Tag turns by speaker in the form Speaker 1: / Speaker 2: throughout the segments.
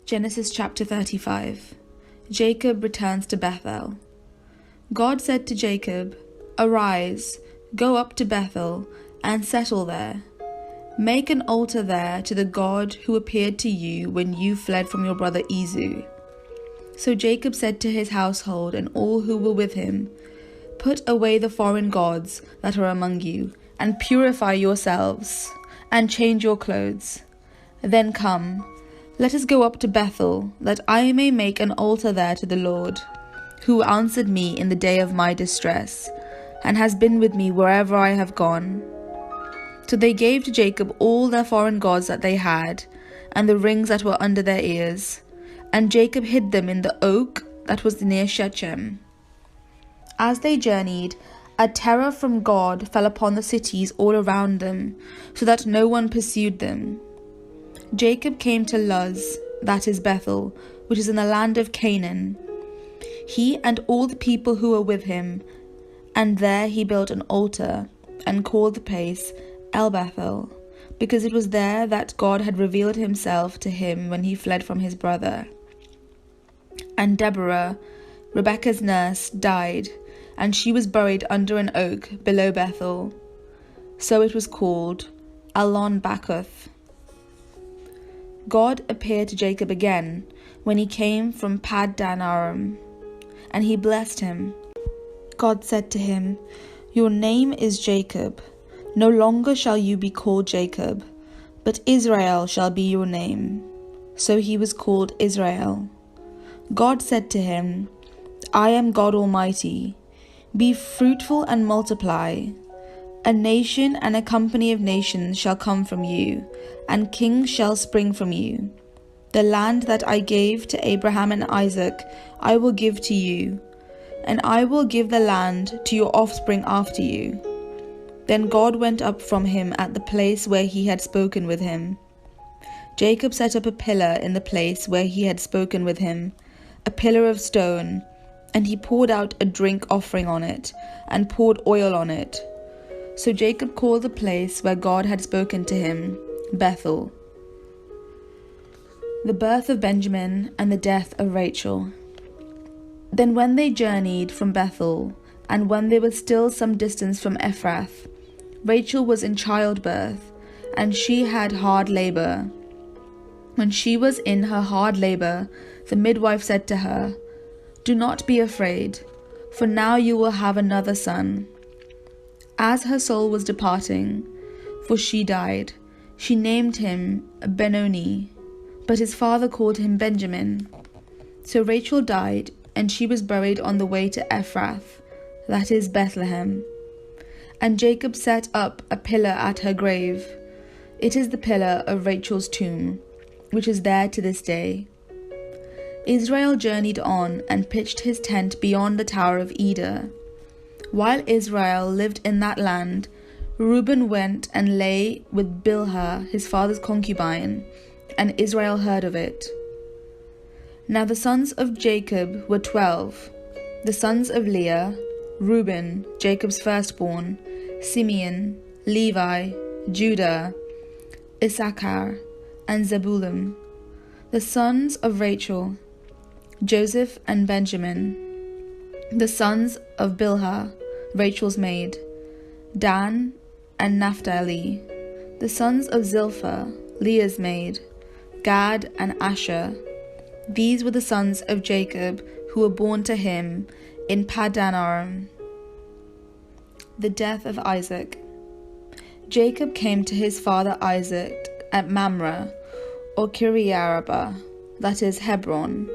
Speaker 1: Genesis chapter 35. Jacob returns to Bethel. God said to Jacob, "Arise, go up to Bethel, and settle there. Make an altar there to the God who appeared to you when you fled from your brother Esau." So Jacob said to his household and all who were with him, "Put away the foreign gods that are among you, and purify yourselves, and change your clothes. Then come, let us go up to Bethel, that I may make an altar there to the Lord, who answered me in the day of my distress, and has been with me wherever I have gone." So they gave to Jacob all their foreign gods that they had, and the rings that were under their ears, and Jacob hid them in the oak that was near Shechem. As they journeyed, a terror from God fell upon the cities all around them, so that no one pursued them. Jacob came to Luz, that is Bethel, which is in the land of Canaan, he and all the people who were with him, and there he built an altar, and called the place El Bethel, because it was there that God had revealed himself to him when he fled from his brother. And Deborah, Rebekah's nurse, died, and she was buried under an oak below Bethel. So it was called Allon Bachuth. God appeared to Jacob again when he came from Paddan Aram, and he blessed him. God said to him, "Your name is Jacob. No longer shall you be called Jacob, but Israel shall be your name." So he was called Israel. God said to him, "I am God Almighty. Be fruitful and multiply. A nation and a company of nations shall come from you, and kings shall spring from you. The land that I gave to Abraham and Isaac I will give to you, and I will give the land to your offspring after you." Then God went up from him at the place where he had spoken with him. Jacob set up a pillar in the place where he had spoken with him, a pillar of stone, and he poured out a drink offering on it, and poured oil on it. So Jacob called the place where God had spoken to him Bethel. The birth of Benjamin and the death of Rachel. Then when they journeyed from Bethel, and when they were still some distance from Ephrath, Rachel was in childbirth, and she had hard labor. When she was in her hard labor, the midwife said to her, "Do not be afraid, for now you will have another son." As her soul was departing, for she died, she named him Benoni, but his father called him Benjamin. So Rachel died, and she was buried on the way to Ephrath, that is Bethlehem. And Jacob set up a pillar at her grave. It is the pillar of Rachel's tomb, which is there to this day. Israel journeyed on and pitched his tent beyond the Tower of Eder. While Israel lived in that land, Reuben went and lay with Bilhah, his father's concubine, and Israel heard of it. Now the sons of Jacob were 12, the sons of Leah, Reuben, Jacob's firstborn, Simeon, Levi, Judah, Issachar, and Zebulun. The sons of Rachel, Joseph and Benjamin. The sons of Bilhah, Rachel's maid, Dan and Naphtali. The sons of Zilpah, Leah's maid, Gad and Asher. These were the sons of Jacob who were born to him in Paddan Aram. The death of Isaac. Jacob came to his father Isaac at Mamre, or Kiriaraba, that is Hebron,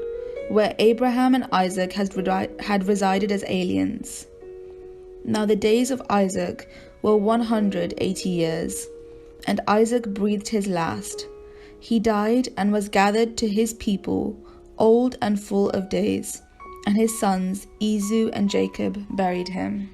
Speaker 1: where Abraham and Isaac had resided as aliens. Now the days of Isaac were 180 years, and Isaac breathed his last. He died and was gathered to his people, old and full of days, and his sons Esau and Jacob buried him.